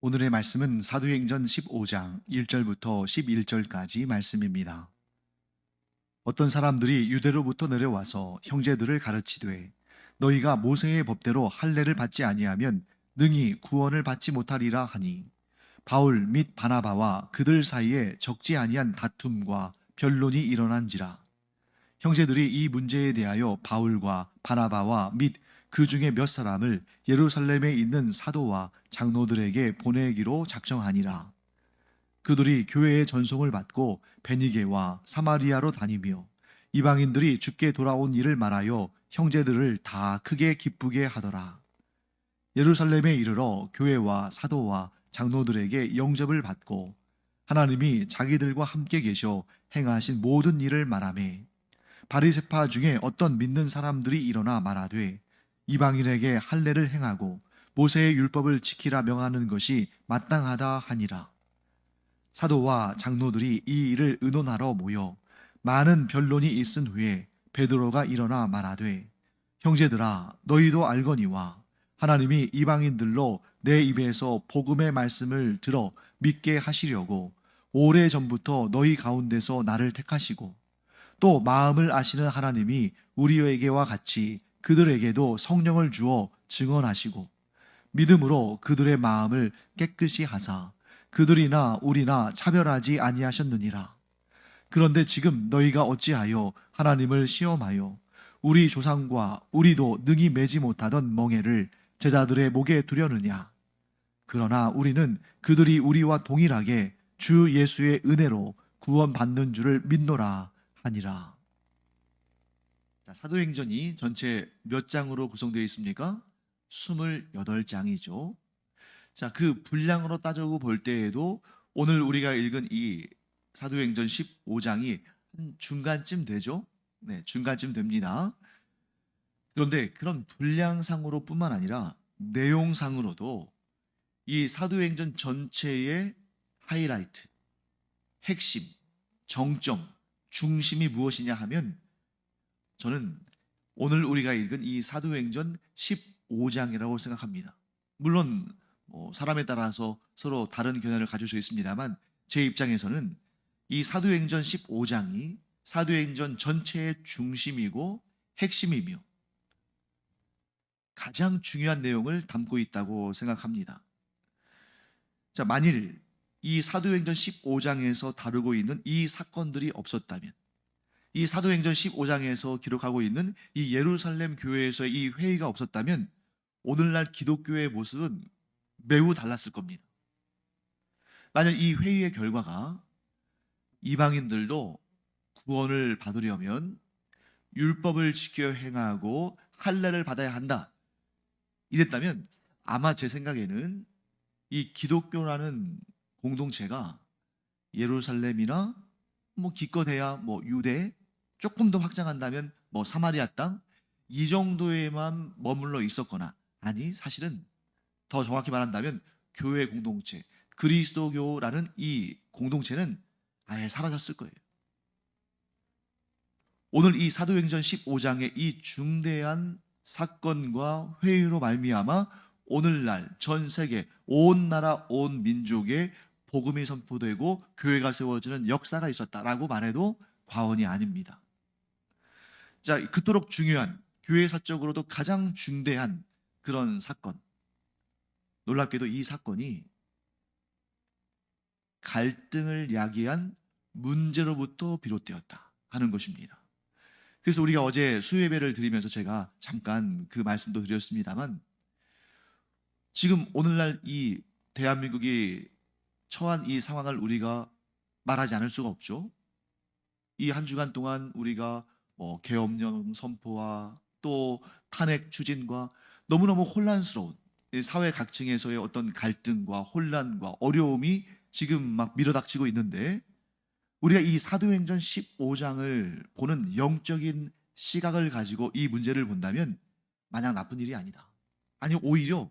오늘의 말씀은 사도행전 15장 1절부터 11절까지 말씀입니다. 어떤 사람들이 유대로부터 내려와서 형제들을 가르치되 너희가 모세의 법대로 할례를 받지 아니하면 능히 구원을 받지 못하리라 하니 바울 및 바나바와 그들 사이에 적지 아니한 다툼과 변론이 일어난지라. 형제들이 이 문제에 대하여 바울과 바나바와 및 그 중에 몇 사람을 예루살렘에 있는 사도와 장로들에게 보내기로 작정하니라. 그들이 교회의 전송을 받고 베니게와 사마리아로 다니며 이방인들이 주께 돌아온 일을 말하여 형제들을 다 크게 기쁘게 하더라. 예루살렘에 이르러 교회와 사도와 장로들에게 영접을 받고 하나님이 자기들과 함께 계셔 행하신 모든 일을 말하매 바리새파 중에 어떤 믿는 사람들이 일어나 말하되 이방인에게 할례를 행하고 모세의 율법을 지키라 명하는 것이 마땅하다 하니라. 사도와 장로들이 이 일을 의논하러 모여 많은 변론이 있은 후에 베드로가 일어나 말하되 형제들아 너희도 알거니와 하나님이 이방인들로 내 입에서 복음의 말씀을 들어 믿게 하시려고 오래전부터 너희 가운데서 나를 택하시고 또 마음을 아시는 하나님이 우리에게와 같이 그들에게도 성령을 주어 증언하시고 믿음으로 그들의 마음을 깨끗이 하사 그들이나 우리나 차별하지 아니하셨느니라. 그런데 지금 너희가 어찌하여 하나님을 시험하여 우리 조상과 우리도 능히 매지 못하던 멍에를 제자들의 목에 두려느냐. 그러나 우리는 그들이 우리와 동일하게 주 예수의 은혜로 구원받는 줄을 믿노라 하니라. 자, 사도행전이 전체 몇 장으로 구성되어 있습니까? 28장이죠. 자, 그 분량으로 따져고 볼 때에도 오늘 우리가 읽은 이 사도행전 15장이 한 중간쯤 되죠? 네, 중간쯤 됩니다. 그런데 그런 분량상으로 뿐만 아니라 내용상으로도 이 사도행전 전체의 하이라이트, 핵심, 정점, 중심이 무엇이냐 하면 저는 오늘 우리가 읽은 이 사도행전 15장이라고 생각합니다. 물론 사람에 따라서 서로 다른 견해를 가질 수 있습니다만 제 입장에서는 이 사도행전 15장이 사도행전 전체의 중심이고 핵심이며 가장 중요한 내용을 담고 있다고 생각합니다. 자, 만일 이 사도행전 15장에서 다루고 있는 이 사건들이 없었다면 이 사도행전 15장에서 기록하고 있는 이 예루살렘 교회에서의 이 회의가 없었다면 오늘날 기독교의 모습은 매우 달랐을 겁니다. 만약 이 회의의 결과가 이방인들도 구원을 받으려면 율법을 지켜 행하고 할례를 받아야 한다. 이랬다면 아마 제 생각에는 이 기독교라는 공동체가 예루살렘이나 기껏해야 유대, 조금 더 확장한다면 사마리아 땅 이 정도에만 머물러 있었거나 아니 사실은 더 정확히 말한다면 교회 공동체, 그리스도교라는 이 공동체는 아예 사라졌을 거예요. 오늘 이 사도행전 15장의 이 중대한 사건과 회의로 말미암아 오늘날 전 세계 온 나라 온 민족에 복음이 선포되고 교회가 세워지는 역사가 있었다라고 말해도 과언이 아닙니다. 자, 그토록 중요한 교회사적으로도 가장 중대한 그런 사건, 놀랍게도 이 사건이 갈등을 야기한 문제로부터 비롯되었다 하는 것입니다. 그래서 우리가 어제 수요예배를 드리면서 제가 잠깐 그 말씀도 드렸습니다만 지금 오늘날 이 대한민국이 처한 이 상황을 우리가 말하지 않을 수가 없죠. 이 한 주간 동안 우리가 계엄령 선포와 또 탄핵 추진과 너무너무 혼란스러운 사회 각층에서의 어떤 갈등과 혼란과 어려움이 지금 막 밀어닥치고 있는데 우리가 이 사도행전 15장을 보는 영적인 시각을 가지고 이 문제를 본다면 마냥 나쁜 일이 아니다. 아니 오히려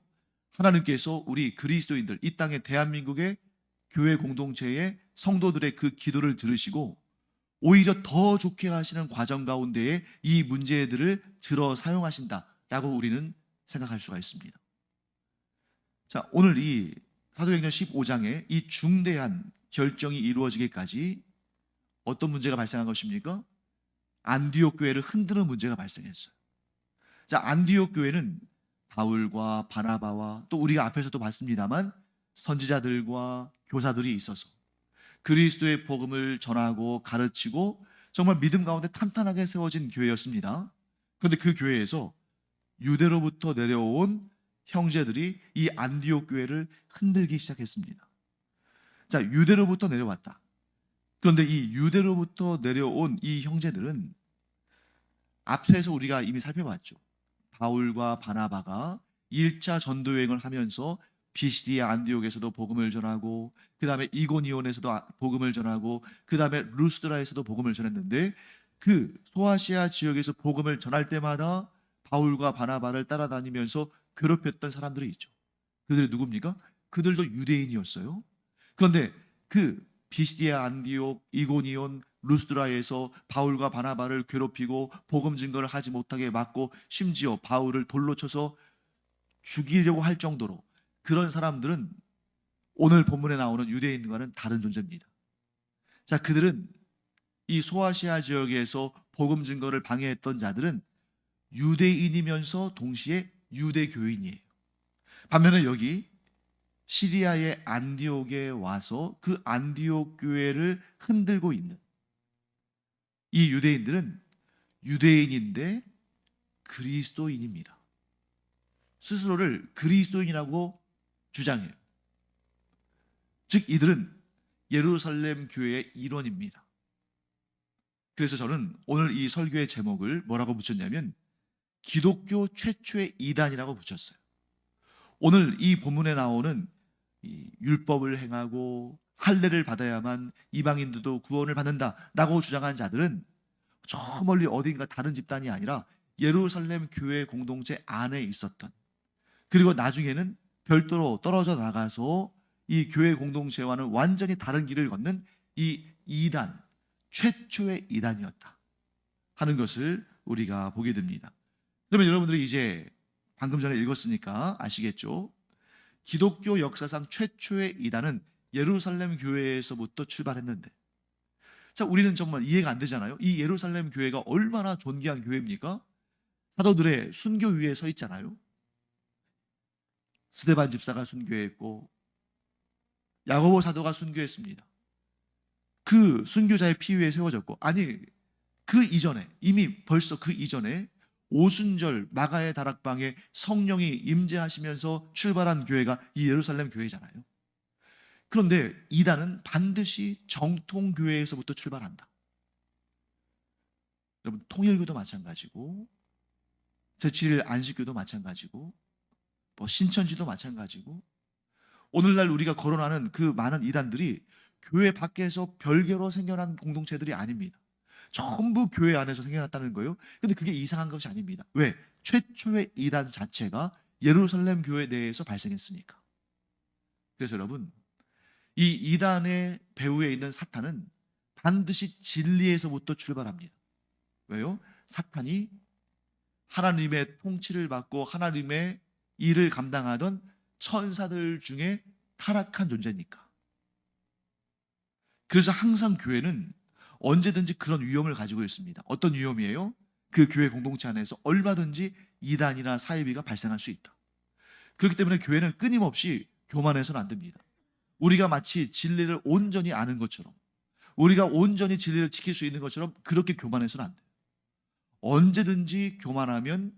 하나님께서 우리 그리스도인들 이 땅의 대한민국의 교회 공동체의 성도들의 그 기도를 들으시고 오히려 더 좋게 하시는 과정 가운데에 이 문제들을 들어 사용하신다라고 우리는 생각할 수가 있습니다. 자, 오늘 이 사도행전 15장에 이 중대한 결정이 이루어지기까지 어떤 문제가 발생한 것입니까? 안디옥 교회를 흔드는 문제가 발생했어요. 자, 안디옥 교회는 바울과 바나바와 또 우리가 앞에서도 봤습니다만 선지자들과 교사들이 있어서 그리스도의 복음을 전하고 가르치고 정말 믿음 가운데 탄탄하게 세워진 교회였습니다. 그런데 그 교회에서 유대로부터 내려온 형제들이 이 안디옥 교회를 흔들기 시작했습니다. 자, 유대로부터 내려왔다. 그런데 이 유대로부터 내려온 이 형제들은 앞서서 우리가 이미 살펴봤죠. 바울과 바나바가 1차 전도 여행을 하면서 비시디아 안디옥에서도 복음을 전하고 그 다음에 이고니온에서도 복음을 전하고 그 다음에 루스드라에서도 복음을 전했는데 그 소아시아 지역에서 복음을 전할 때마다 바울과 바나바를 따라다니면서 괴롭혔던 사람들이 있죠. 그들이 누굽니까? 그들도 유대인이었어요. 그런데 그 비시디아 안디옥, 이고니온, 루스드라에서 바울과 바나바를 괴롭히고 복음 증거를 하지 못하게 막고 심지어 바울을 돌로 쳐서 죽이려고 할 정도로 그런 사람들은 오늘 본문에 나오는 유대인과는 다른 존재입니다. 자, 그들은 이 소아시아 지역에서 복음 증거를 방해했던 자들은 유대인이면서 동시에 유대교인이에요. 반면에 여기 시리아의 안디옥에 와서 그 안디옥 교회를 흔들고 있는 이 유대인들은 유대인인데 그리스도인입니다. 스스로를 그리스도인이라고 주장해요. 즉 이들은 예루살렘 교회의 일원입니다. 그래서 저는 오늘 이 설교의 제목을 뭐라고 붙였냐면 기독교 최초의 이단이라고 붙였어요. 오늘 이 본문에 나오는 이 율법을 행하고 할례를 받아야만 이방인들도 구원을 받는다라고 주장한 자들은 저 멀리 어딘가 다른 집단이 아니라 예루살렘 교회 공동체 안에 있었던, 그리고 나중에는 별도로 떨어져 나가서 이 교회 공동체와는 완전히 다른 길을 걷는 이 이단, 최초의 이단이었다 하는 것을 우리가 보게 됩니다. 그러면 여러분들이 이제 방금 전에 읽었으니까 아시겠죠? 기독교 역사상 최초의 이단은 예루살렘 교회에서부터 출발했는데, 자, 우리는 정말 이해가 안 되잖아요. 이 예루살렘 교회가 얼마나 존귀한 교회입니까? 사도들의 순교 위에 서 있잖아요. 스데반 집사가 순교했고 야고보 사도가 순교했습니다. 그 순교자의 피 위에 세워졌고, 아니 그 이전에, 이미 벌써 그 이전에 오순절 마가의 다락방에 성령이 임재하시면서 출발한 교회가 이 예루살렘 교회잖아요. 그런데 이단은 반드시 정통교회에서부터 출발한다. 여러분, 통일교도 마찬가지고 제7일 안식교도 마찬가지고 뭐 신천지도 마찬가지고 오늘날 우리가 거론하는 그 많은 이단들이 교회 밖에서 별개로 생겨난 공동체들이 아닙니다. 전부 교회 안에서 생겨났다는 거예요. 근데 그게 이상한 것이 아닙니다. 왜? 최초의 이단 자체가 예루살렘 교회 내에서 발생했으니까. 그래서 여러분, 이 이단의 배후에 있는 사탄은 반드시 진리에서부터 출발합니다. 왜요? 사탄이 하나님의 통치를 받고 하나님의 일을 감당하던 천사들 중에 타락한 존재니까. 그래서 항상 교회는 언제든지 그런 위험을 가지고 있습니다. 어떤 위험이에요? 그 교회 공동체 안에서 얼마든지 이단이나 사이비가 발생할 수 있다. 그렇기 때문에 교회는 끊임없이 교만해서는 안 됩니다. 우리가 마치 진리를 온전히 아는 것처럼, 우리가 온전히 진리를 지킬 수 있는 것처럼 그렇게 교만해서는 안 돼요. 언제든지 교만하면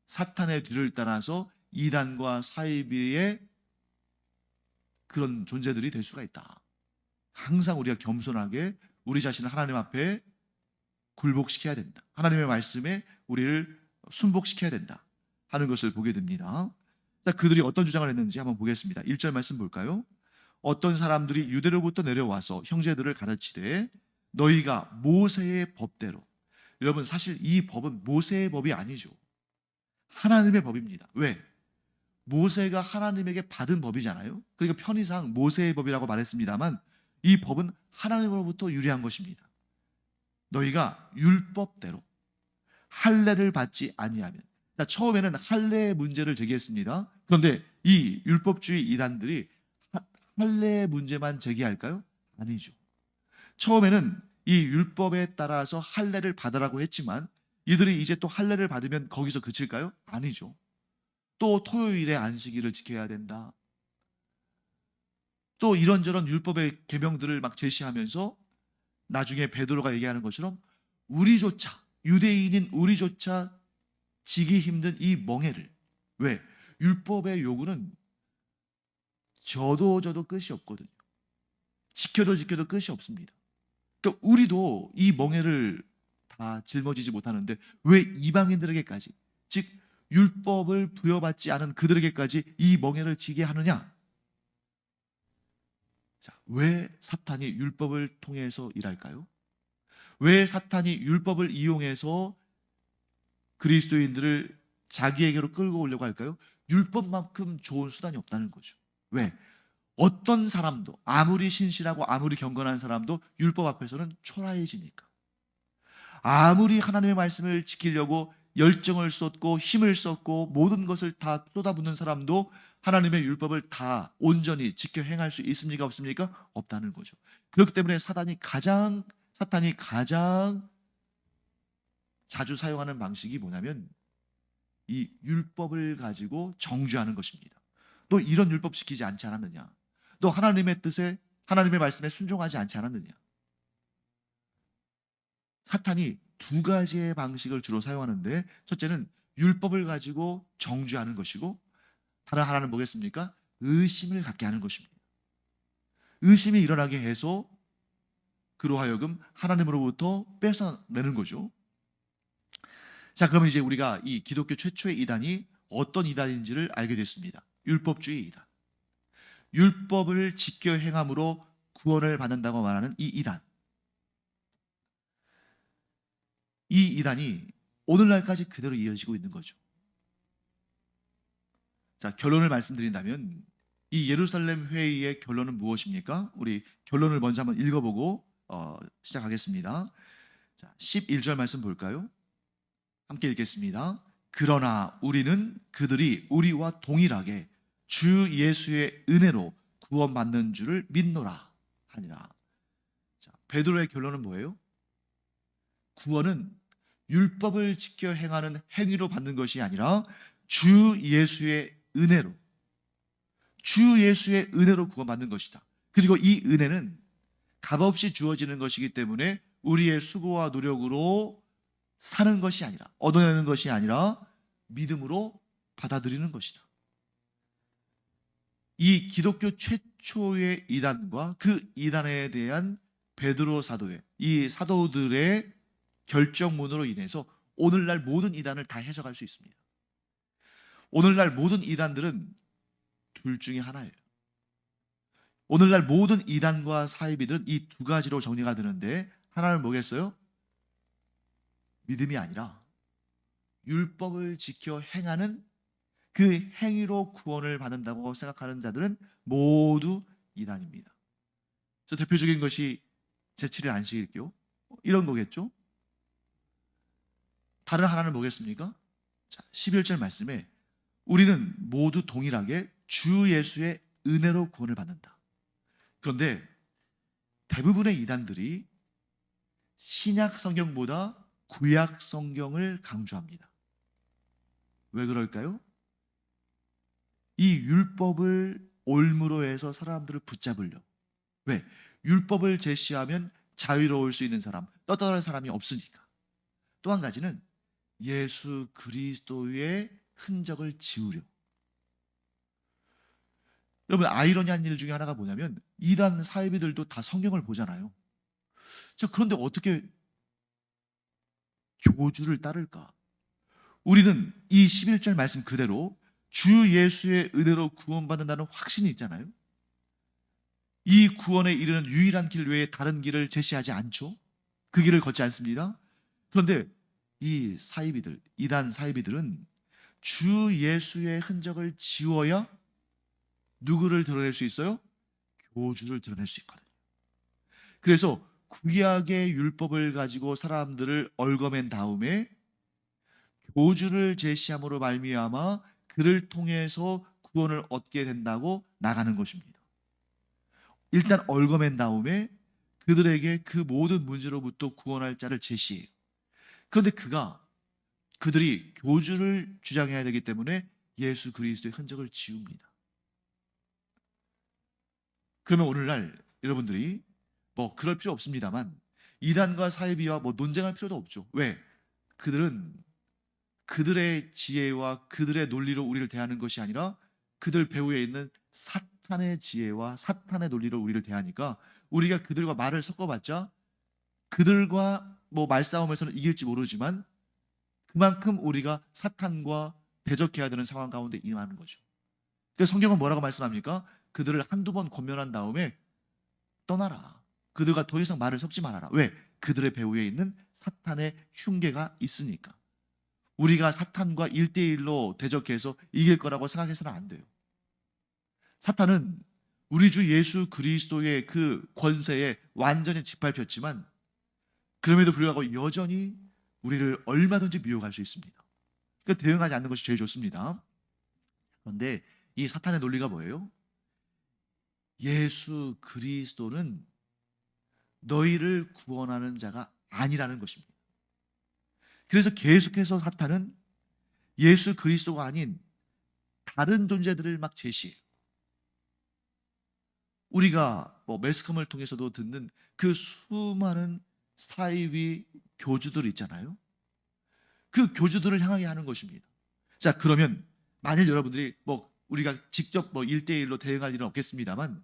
사탄의 뒤를 따라서 이단과 사이비의 그런 존재들이 될 수가 있다. 항상 우리가 겸손하게 우리 자신을 하나님 앞에 굴복시켜야 된다. 하나님의 말씀에 우리를 순복시켜야 된다 하는 것을 보게 됩니다. 자, 그들이 어떤 주장을 했는지 한번 보겠습니다. 1절 말씀 볼까요? 어떤 사람들이 유대로부터 내려와서 형제들을 가르치되 너희가 모세의 법대로. 여러분, 사실 이 법은 모세의 법이 아니죠. 하나님의 법입니다. 왜? 모세가 하나님에게 받은 법이잖아요. 그러니까 편의상 모세의 법이라고 말했습니다만 이 법은 하나님으로부터 유래한 것입니다. 너희가 율법대로 할례를 받지 아니하면. 자, 처음에는 할례의 문제를 제기했습니다. 그런데 이 율법주의 이단들이 할례의 문제만 제기할까요? 아니죠. 처음에는 이 율법에 따라서 할례를 받으라고 했지만 이들이 이제 또 할례를 받으면 거기서 그칠까요? 아니죠. 또 토요일에 안식일을 지켜야 된다. 또 이런저런 율법의 계명들을 막 제시하면서 나중에 베드로가 얘기하는 것처럼 우리조차, 유대인인 우리조차 지기 힘든 이 멍에를, 왜? 율법의 요구는 저도 끝이 없거든요. 지켜도 끝이 없습니다. 그러니까 우리도 이 멍에를 다 짊어지지 못하는데 왜 이방인들에게까지, 즉 율법을 부여받지 않은 그들에게까지 이 멍에를 지게 하느냐? 자, 왜 사탄이 율법을 통해서 일할까요? 왜 사탄이 율법을 이용해서 그리스도인들을 자기에게로 끌고 오려고 할까요? 율법만큼 좋은 수단이 없다는 거죠. 왜? 어떤 사람도 아무리 신실하고 아무리 경건한 사람도 율법 앞에서는 초라해지니까. 아무리 하나님의 말씀을 지키려고 열정을 쏟고 힘을 쏟고 모든 것을 다 쏟아붓는 사람도 하나님의 율법을 다 온전히 지켜 행할 수 있습니까? 없습니까? 없다는 거죠. 그렇기 때문에 사탄이 가장 자주 사용하는 방식이 뭐냐면 이 율법을 가지고 정죄하는 것입니다. 너 이런 율법 지키지 않지 않았느냐? 너 하나님의 뜻에, 하나님의 말씀에 순종하지 않지 않았느냐? 사탄이 두 가지의 방식을 주로 사용하는데, 첫째는 율법을 가지고 정죄하는 것이고, 다른 하나는 뭐겠습니까? 의심을 갖게 하는 것입니다. 의심이 일어나게 해서 그로 하여금 하나님으로부터 뺏어내는 거죠. 자, 그러면 이제 우리가 이 기독교 최초의 이단이 어떤 이단인지를 알게 됐습니다. 율법주의 이단. 율법을 지켜 행함으로 구원을 받는다고 말하는 이 이단. 이 이단이 오늘날까지 그대로 이어지고 있는 거죠. 자, 결론을 말씀드린다면 이 예루살렘 회의의 결론은 무엇입니까? 우리 결론을 먼저 한번 읽어보고 시작하겠습니다. 자, 11절 말씀 볼까요? 함께 읽겠습니다. 그러나 우리는 그들이 우리와 동일하게 주 예수의 은혜로 구원받는 줄을 믿노라 하니라. 자, 베드로의 결론은 뭐예요? 구원은 율법을 지켜 행하는 행위로 받는 것이 아니라 주 예수의 은혜로, 주 예수의 은혜로 구원받는 것이다. 그리고 이 은혜는 값없이 주어지는 것이기 때문에 우리의 수고와 노력으로 사는 것이 아니라, 얻어내는 것이 아니라 믿음으로 받아들이는 것이다. 이 기독교 최초의 이단과 그 이단에 대한 베드로 사도의, 이 사도들의 결정문으로 인해서 오늘날 모든 이단을 다 해석할 수 있습니다. 오늘날 모든 이단들은 둘 중에 하나예요. 오늘날 모든 이단과 사이비들은 이 두 가지로 정리가 되는데, 하나는 뭐겠어요? 믿음이 아니라 율법을 지켜 행하는 그 행위로 구원을 받는다고 생각하는 자들은 모두 이단입니다. 그래서 대표적인 것이 제7일 안식일교, 이런 거겠죠. 다른 하나는 뭐겠습니까? 자, 11절 말씀에 우리는 모두 동일하게 주 예수의 은혜로 구원을 받는다. 그런데 대부분의 이단들이 신약 성경보다 구약 성경을 강조합니다. 왜 그럴까요? 이 율법을 올무로 해서 사람들을 붙잡으려. 왜? 율법을 제시하면 자유로울 수 있는 사람, 떠돌아갈 사람이 없으니까. 또 한 가지는 예수 그리스도의 흔적을 지우려. 여러분, 아이러니한 일 중에 하나가 뭐냐면 이단 사이비들도 다 성경을 보잖아요. 자, 그런데 어떻게 교주를 따를까? 우리는 이 11절 말씀 그대로 주 예수의 은혜로 구원받는다는 확신이 있잖아요. 이 구원에 이르는 유일한 길 외에 다른 길을 제시하지 않죠. 그 길을 걷지 않습니다. 그런데 이 사이비들, 이단 사이비들은 주 예수의 흔적을 지워야 누구를 드러낼 수 있어요? 교주를 드러낼 수 있거든요. 그래서 구약의 율법을 가지고 사람들을 얽어맨 다음에 교주를 제시함으로 말미암아 그를 통해서 구원을 얻게 된다고 나가는 것입니다. 일단 얽어맨 다음에 그들에게 그 모든 문제로부터 구원할 자를 제시해요. 그런데 그들이 교주를 주장해야 되기 때문에 예수 그리스도의 흔적을 지웁니다. 그러면 오늘날 여러분들이 뭐 그럴 필요 없습니다만 이단과 사이비와 뭐 논쟁할 필요도 없죠. 왜? 그들은 그들의 지혜와 그들의 논리로 우리를 대하는 것이 아니라 그들 배후에 있는 사탄의 지혜와 사탄의 논리로 우리를 대하니까 우리가 그들과 말을 섞어봤자 그들과 뭐 말싸움에서는 이길지 모르지만 그만큼 우리가 사탄과 대적해야 되는 상황 가운데 임하는 거죠. 그래서 성경은 뭐라고 말씀합니까? 그들을 한두 번 권면한 다음에 떠나라. 그들과 더 이상 말을 섞지 말아라. 왜? 그들의 배후에 있는 사탄의 흉계가 있으니까. 우리가 사탄과 1대1로 대적해서 이길 거라고 생각해서는 안 돼요. 사탄은 우리 주 예수 그리스도의 그 권세에 완전히 짓밟혔지만 그럼에도 불구하고 여전히 우리를 얼마든지 미혹할 수 있습니다. 그러니까 대응하지 않는 것이 제일 좋습니다. 그런데 이 사탄의 논리가 뭐예요? 예수 그리스도는 너희를 구원하는 자가 아니라는 것입니다. 그래서 계속해서 사탄은 예수 그리스도가 아닌 다른 존재들을 막 제시해요. 우리가 뭐 매스컴을 통해서도 듣는 그 수많은 사이비 교주들 있잖아요. 그 교주들을 향하게 하는 것입니다. 자, 그러면 만일 여러분들이 뭐 우리가 직접 뭐 1대1로 대응할 일은 없겠습니다만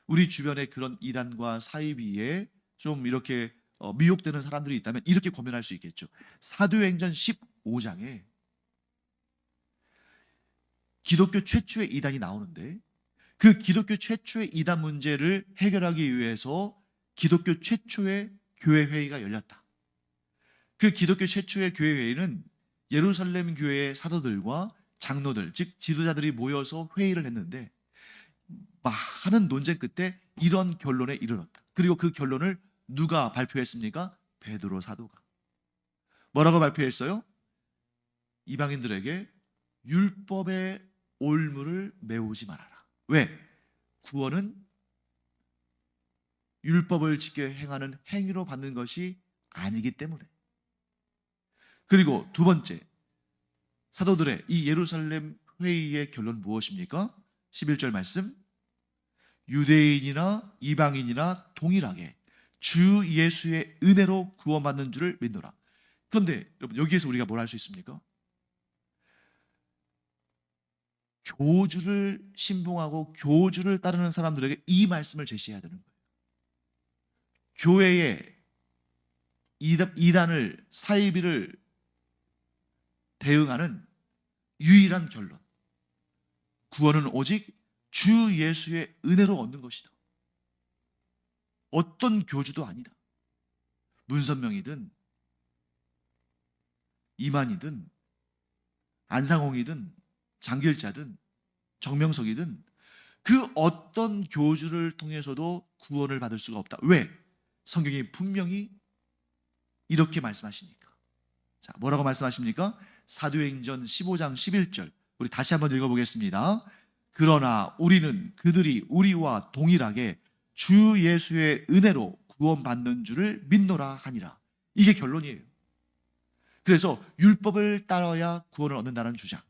우리 주변에 그런 이단과 사이비에 좀 이렇게 미혹되는 사람들이 있다면 이렇게 고민할 수 있겠죠. 사도행전 15장에 기독교 최초의 이단이 나오는데 그 기독교 최초의 이단 문제를 해결하기 위해서 기독교 최초의 교회 회의가 열렸다. 그 기독교 최초의 교회 회의는 예루살렘 교회의 사도들과 장로들, 즉 지도자들이 모여서 회의를 했는데 많은 논쟁 끝에 이런 결론에 이르렀다. 그리고 그 결론을 누가 발표했습니까? 베드로 사도가. 뭐라고 발표했어요? 이방인들에게 율법의 올무를 메우지 말아라. 왜? 구원은 율법을 지켜 행하는 행위로 받는 것이 아니기 때문에. 그리고 두 번째, 사도들의 이 예루살렘 회의의 결론 무엇입니까? 11절 말씀. 유대인이나 이방인이나 동일하게 주 예수의 은혜로 구원받는 줄을 믿노라. 그런데 여러분 여기에서 우리가 뭘 할 수 있습니까? 교주를 신봉하고 교주를 따르는 사람들에게 이 말씀을 제시해야 되는 거예요. 교회의 이단을 사이비를 대응하는 유일한 결론. 구원은 오직 주 예수의 은혜로 얻는 것이다. 어떤 교주도 아니다. 문선명이든 이만이든 안상홍이든 장길자든 정명석이든 그 어떤 교주를 통해서도 구원을 받을 수가 없다. 왜? 성경이 분명히 이렇게 말씀하시니까. 자, 뭐라고 말씀하십니까? 사도행전 15장 11절. 우리 다시 한번 읽어보겠습니다. 그러나 우리는 그들이 우리와 동일하게 주 예수의 은혜로 구원받는 줄을 믿노라 하니라. 이게 결론이에요. 그래서 율법을 따라야 구원을 얻는다는 주장,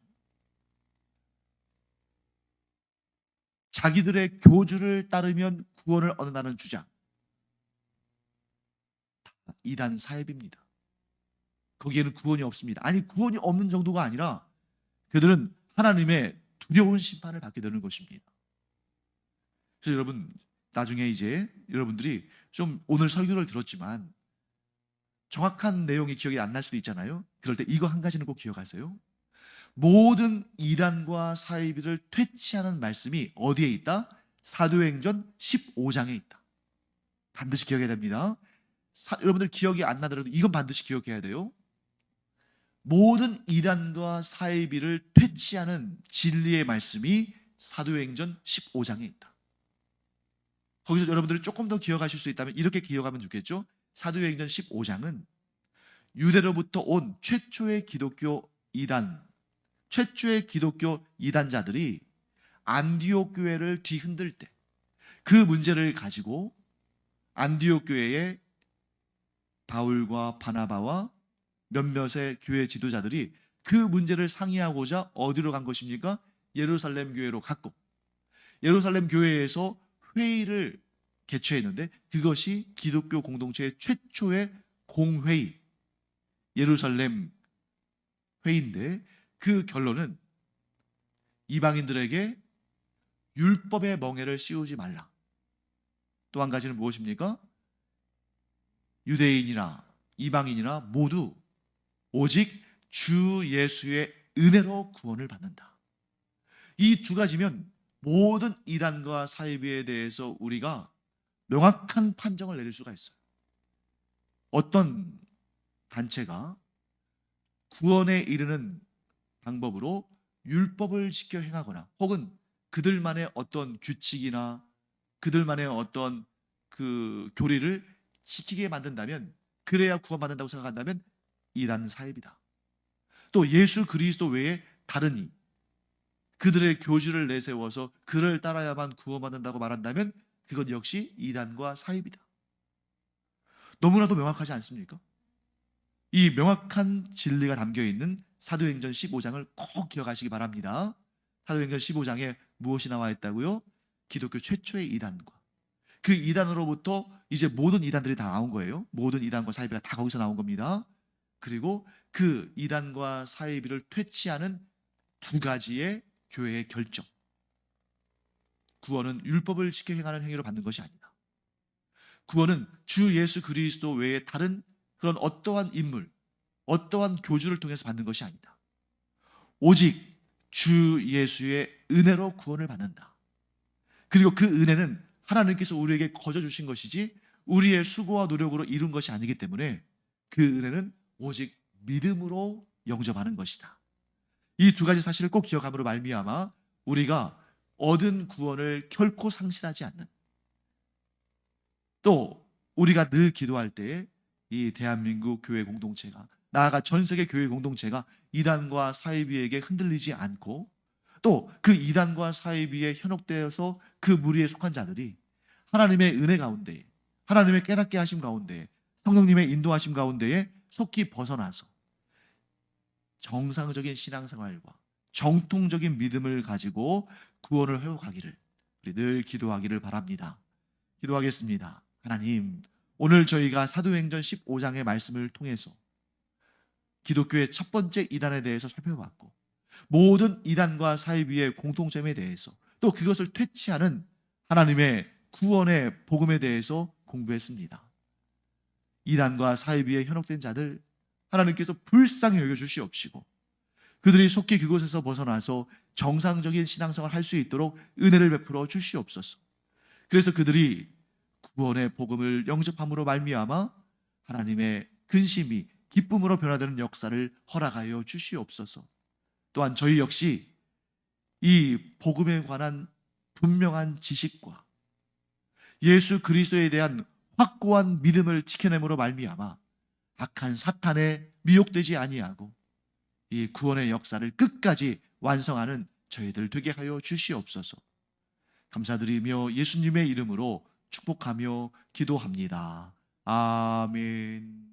자기들의 교주를 따르면 구원을 얻는다는 주장, 이단 사입입니다. 거기에는 구원이 없습니다. 아니, 구원이 없는 정도가 아니라 그들은 하나님의 두려운 심판을 받게 되는 것입니다. 그래서 여러분, 나중에 이제 여러분들이 좀 오늘 설교를 들었지만 정확한 내용이 기억이 안 날 수도 있잖아요. 그럴 때 이거 한 가지는 꼭 기억하세요. 모든 이단과 사이비를 퇴치하는 말씀이 어디에 있다? 사도행전 15장에 있다. 반드시 기억해야 됩니다. 여러분들 기억이 안 나더라도 이건 반드시 기억해야 돼요. 모든 이단과 사이비를 퇴치하는 진리의 말씀이 사도행전 15장에 있다. 거기서 여러분들이 조금 더 기억하실 수 있다면 이렇게 기억하면 좋겠죠. 사도행전 15장은 유대로부터 온 최초의 기독교 이단자들이 안디옥 교회를 뒤흔들 때, 그 문제를 가지고 안디옥 교회에 바울과 바나바와 몇몇의 교회 지도자들이 그 문제를 상의하고자 어디로 간 것입니까? 예루살렘 교회로 갔고, 예루살렘 교회에서 회의를 개최했는데 그것이 기독교 공동체의 최초의 공회의, 예루살렘 회의인데, 그 결론은 이방인들에게 율법의 멍에를 씌우지 말라. 또 한 가지는 무엇입니까? 유대인이나 이방인이나 모두 오직 주 예수의 은혜로 구원을 받는다. 이 두 가지면 모든 이단과 사이비에 대해서 우리가 명확한 판정을 내릴 수가 있어요. 어떤 단체가 구원에 이르는 방법으로 율법을 지켜 행하거나 혹은 그들만의 어떤 규칙이나 그들만의 어떤 그 교리를 지키게 만든다면, 그래야 구원받는다고 생각한다면 이단 사입이다. 또 예수 그리스도 외에 다른 이, 그들의 교주를 내세워서 그를 따라야만 구원받는다고 말한다면 그것 역시 이단과 사입이다. 너무나도 명확하지 않습니까? 이 명확한 진리가 담겨있는 사도행전 15장을 꼭 기억하시기 바랍니다. 사도행전 15장에 무엇이 나와 있다고요? 기독교 최초의 이단과 그 이단으로부터 이제 모든 이단들이 다 나온 거예요. 모든 이단과 사이비가 다 거기서 나온 겁니다. 그리고 그 이단과 사이비를 퇴치하는 두 가지의 교회의 결정. 구원은 율법을 지켜 행하는 행위로 받는 것이 아니다. 구원은 주 예수 그리스도 외에 다른 그런 어떠한 인물, 어떠한 교주를 통해서 받는 것이 아니다. 오직 주 예수의 은혜로 구원을 받는다. 그리고 그 은혜는 하나님께서 우리에게 거저 주신 것이지 우리의 수고와 노력으로 이룬 것이 아니기 때문에 그 은혜는 오직 믿음으로 영접하는 것이다. 이 두 가지 사실을 꼭 기억함으로 말미암아 우리가 얻은 구원을 결코 상실하지 않는, 또 우리가 늘 기도할 때에 이 대한민국 교회 공동체가, 나아가 전 세계 교회 공동체가 이단과 사이비에게 흔들리지 않고, 또 그 이단과 사이비에 현혹되어서 그 무리에 속한 자들이 하나님의 은혜 가운데, 하나님의 깨닫게 하심 가운데, 성령님의 인도하심 가운데에 속히 벗어나서 정상적인 신앙생활과 정통적인 믿음을 가지고 구원을 회복하기를 우리 늘 기도하기를 바랍니다. 기도하겠습니다. 하나님, 오늘 저희가 사도행전 15장의 말씀을 통해서 기독교의 첫 번째 이단에 대해서 살펴봤고, 모든 이단과 사이비의 공통점에 대해서, 또 그것을 퇴치하는 하나님의 구원의 복음에 대해서 공부했습니다. 이단과 사이비에 현혹된 자들 하나님께서 불쌍히 여겨주시옵시고, 그들이 속히 그곳에서 벗어나서 정상적인 신앙생활을 할 수 있도록 은혜를 베풀어 주시옵소서. 그래서 그들이 구원의 복음을 영접함으로 말미암아 하나님의 근심이 기쁨으로 변화되는 역사를 허락하여 주시옵소서. 또한 저희 역시 이 복음에 관한 분명한 지식과 예수 그리스도에 대한 확고한 믿음을 지켜냄으로 말미암아 악한 사탄에 미혹되지 아니하고 이 구원의 역사를 끝까지 완성하는 저희들 되게 하여 주시옵소서. 감사드리며 예수님의 이름으로 축복하며 기도합니다. 아멘.